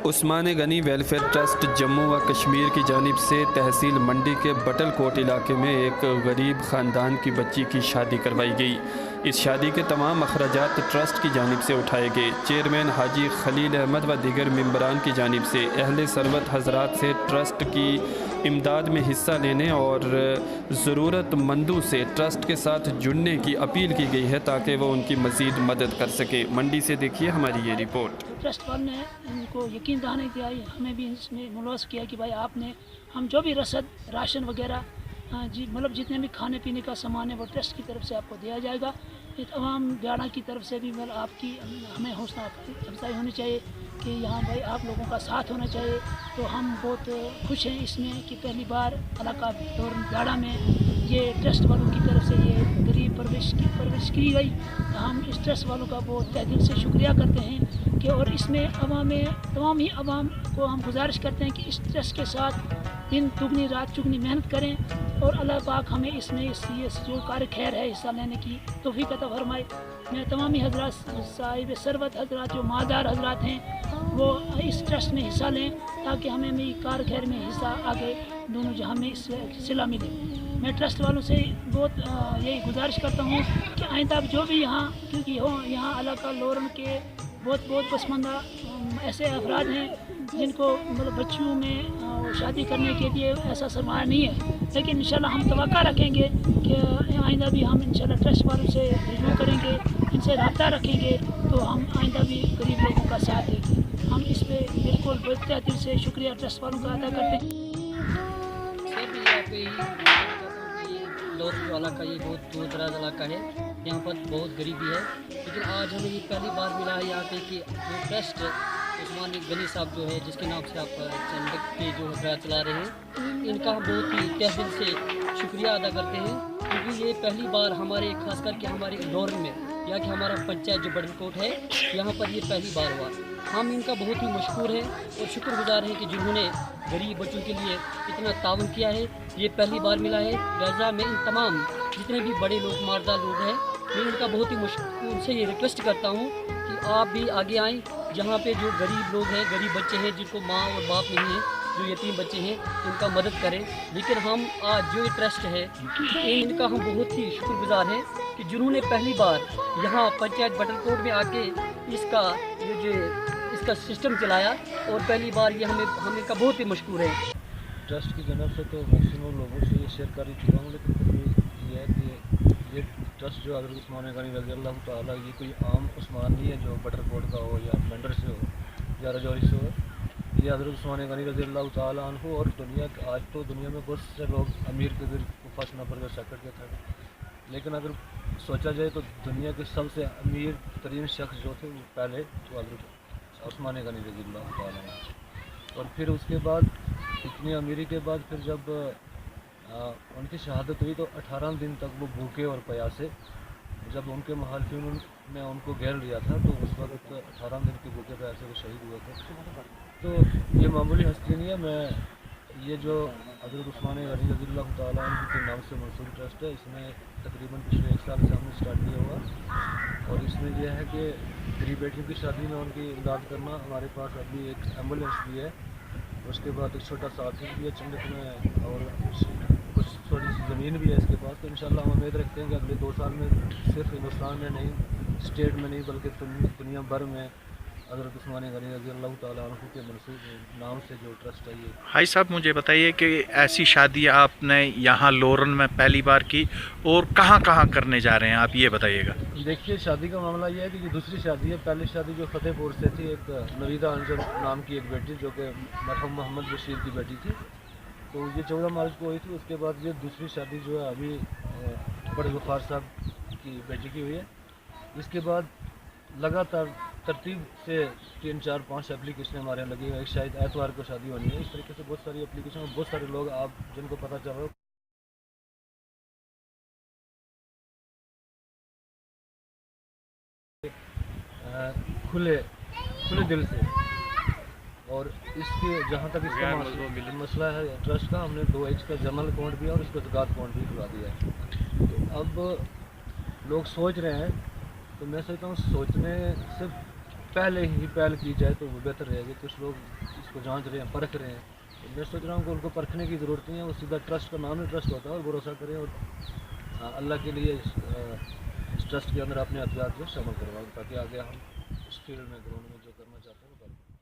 عثمان غنی welfare trust Jammu و کشمیر کی جانب سے تحصیل منڈی کے بٹل کوٹ علاقے میں ایک غریب خاندان کی بچی کی شادی کروائی گئی۔ اس شادی کے تمام اخراجات ٹرسٹ کی جانب سے اٹھائے گئے۔ چیئرمین حاجی خلیل احمد و دیگر ممبران کی جانب سے اہل ثروت حضرات سے ٹرسٹ کی امداد میں حصہ لینے اور ضرورت مندوں سے ٹرسٹ کے ساتھ جڑنے کی اپیل کی گئی ہے تاکہ وہ ان کی مزید مدد کر سکے۔ منڈی سے دیکھیے ہماری یہ رپورٹ۔ ٹرسٹ والوں نے ان کو یقین دہانی دیا، ہمیں بھی اس میں ملوث کیا کہ بھائی آپ نے ہم جو بھی راشن وغیرہ مطلب جتنے بھی کھانے پینے کا سامان ہے وہ ٹرسٹ کی طرف سے آپ کو دیا جائے گا۔ تمام بیاڑا کی طرف سے بھی آپ کی ہمیں حوصلہ افزائی ہونی چاہیے کہ یہاں بھائی آپ لوگوں کا ساتھ ہونا چاہیے۔ تو ہم بہت خوش ہیں اس میں کہ پہلی بار علاقہ بیاڑا میں یہ ٹرسٹ والوں کی طرف سے یہ غریب پرورش کی گئی۔ ہم اس ٹرسٹ والوں کا بہت تہ دل سے شکریہ کرتے ہیں کہ اور اس میں تمام ہی عوام کو ہم گزارش کرتے ہیں کہ اس ٹرسٹ کے ساتھ دن دگنی رات چگنی محنت کریں اور اللہ پاک ہمیں اس میں جو کار خیر ہے حصہ لینے کی توفیق عطا فرمائے۔ میں تمامی حضرات صاحب ثروت حضرات جو مالدار حضرات ہیں وہ اس ٹرسٹ میں حصہ لیں تاکہ ہمیں بھی کار خیر میں حصہ آگے دونوں جہاں میں اس صلہ ملے۔ میں ٹرسٹ والوں سے بہت یہی گزارش کرتا ہوں کہ آئندہ جو بھی یہاں کیونکہ یہاں علاقہ لورن کے بہت پسماندہ ایسے افراد ہیں جن کو مطلب بچیوں میں شادی کرنے کے لیے ایسا سرمایہ نہیں ہے، لیکن انشاءاللہ ہم توقع رکھیں گے کہ آئندہ بھی ہم انشاءاللہ ٹرسٹ والوں سے رجوع کریں گے، ان سے رابطہ رکھیں گے تو ہم آئندہ بھی غریب لوگوں کا ساتھ دیں گے۔ ہم اس پہ بالکل تہ دل سے شکریہ ٹرسٹ والوں کا ادا کرتے ہیں۔ لورن جو علاقہ یہ بہت دور دراز علاقہ ہے، یہاں پر بہت غریبی ہے، لیکن آج ہمیں یہ پہلی بار ملا ہے یہاں پہ کہ جو ٹرسٹ عثمان غنی صاحب جو ہے جس کے نام سے آپ چندک کے جو حضرات چلا رہے ہیں، ان کا ہم بہت ہی تہ دل سے شکریہ ادا کرتے ہیں کیونکہ یہ پہلی بار ہمارے خاص کر کے ہمارے لورن میں یا کہ ہمارا پنچایت جو بٹل کوٹ ہے یہاں پر یہ پہلی بار ہوا۔ ہم ان کا بہت ہی مشکور ہیں اور شکر گزار ہیں کہ جنہوں نے غریب بچوں کے لیے اتنا تعاون کیا ہے، یہ پہلی بار ملا ہے۔ لہٰذا میں ان تمام جتنے بھی بڑے لوگ مالدار لوگ ہیں میں ان کا بہت ہی ان سے یہ ریکویسٹ کرتا ہوں کہ آپ بھی آگے آئیں، جہاں پہ جو غریب لوگ ہیں غریب بچے ہیں جن کو ماں اور باپ نہیں ہیں، جو یتیم بچے ہیں ان کا مدد کریں۔ لیکن ہم آج جو یہ ٹرسٹ ہے ان کا ہم بہت ہی شکر گزار ہیں کہ جنہوں نے پہلی بار یہاں پنچایت بٹل کوٹ میں آ کے اس کا سسٹم چلایا اور پہلی بار یہ ہم ان کا بہت ہی مشکور ہے۔ ٹرسٹ کی جانب سے تو میکسیمم لوگوں سے یہ شیئر کر ہی چکا ہوں، لیکن پھر بھی یہ ہے کہ یہ ٹرسٹ جو حضرت عثمان غنی رضی اللہ تعالیٰ یہ کوئی عام عثمان نہیں ہے جو بٹر کوٹ کا ہو یا مینڈر سے ہو یا رجوری سے ہو، یہ حضرت عثمان غنی رضی اللہ تعالیٰ عنہ اور آج تو دنیا میں بہت سے لوگ امیر کے فرسٹ نمبر جو سیکرڈ کے تھے، لیکن اگر سوچا جائے تو دنیا کے سب سے امیر ترین شخص جو تھے وہ پہلے تو حضرت عثمان غنی رضی اللہ تعالیٰ عنہ، اور پھر اس کے بعد اتنی امیری کے بعد پھر جب ان کی شہادت ہوئی تو 18 دن تک وہ بھوکے اور پیاسے، جب ان کے مخالفین نے ان کو گھیر لیا تھا تو اس وقت 18 دن کے بھوکے پیاسے وہ شہید ہوئے تھے۔ تو یہ معمولی ہستی نہیں ہے، میں یہ جو حضرت عثمان غنی رضی اللہ تعالیٰ عنہ کے نام سے منسوب ٹرسٹ ہے، اس میں تقریباً پچھلے 1 سال سے ہم نے اسٹارٹ کیا ہوا، اور اس میں یہ ہے کہ غریب بیٹیوں کی شادی میں ان کی امداد کرنا۔ ہمارے پاس ابھی ایک ایمبولینس بھی ہے، اس کے بعد ایک چھوٹا سا آفس بھی ہے چندک میں، اور کچھ تھوڑی سی زمین بھی ہے اس کے پاس۔ تو انشاءاللہ ہم امید رکھتے ہیں کہ اگلے 2 سال میں صرف ہندوستان میں نہیں، اسٹیٹ میں نہیں بلکہ دنیا بھر میں حضرت عثمان غنی رضی اللہ تعالیٰ عنہ کے منصوب نام سے جو ٹرسٹ ہے یہ۔ بھائی صاحب مجھے بتائیے کہ ایسی شادی آپ نے یہاں لورن میں پہلی بار کی اور کہاں کہاں کرنے جا رہے ہیں آپ یہ بتائیے گا۔ دیکھیے شادی کا معاملہ یہ ہے کہ یہ دوسری شادی ہے، پہلی شادی جو فتح پور سے تھی، ایک نویدہ انجم نام کی ایک بیٹی جو کہ مرحوم محمد بشیر کی بیٹی تھی، تو یہ 14 مارچ کو ہوئی تھی۔ اس کے بعد یہ دوسری شادی جو ہے ابھی بڑے غفار صاحب کی بیٹی کی ہوئی ہے۔ اس کے بعد لگاتار ترتیب سے 3 4 5 اپلیکیشنیں ہمارے یہاں لگی ہوئی، شاید اتوار کو شادی ہونی ہے۔ اس طریقے سے بہت ساری اپلیکیشن اور بہت سارے لوگ آپ جن کو پتہ چل رہا ہو کھلے دل سے، اور اس کے جہاں تک اس کا مسئلہ ہے ٹرسٹ کا، ہم نے 2H کا جنرل اکاؤنٹ بھی ہے اور اس کا زکوٰۃ اکاؤنٹ بھی کھلا دیا ہے۔ تو اب لوگ سوچ رہے ہیں، تو میں سوچتا ہوں سوچنے سے پہلے ہی پہل کی جائے تو وہ بہتر رہے گا. کچھ لوگ اس کو جانچ رہے ہیں, پرکھ رہے ہیں. میں سوچ رہا ہوں کہ ان کو پرکھنے کی ضرورت نہیں ہے. وہ سیدھا ٹرسٹ کا نام ہی ٹرسٹ ہوتا ہے, اور بھروسہ کریں اور اللہ کے لیے اس ٹرسٹ کے اندر اپنے احتیاط کو شامل کروائیں, تاکہ آگے ہم اس فیلڈ میں گراؤنڈ میں جو کرنا چاہتے ہیں وہ کریں.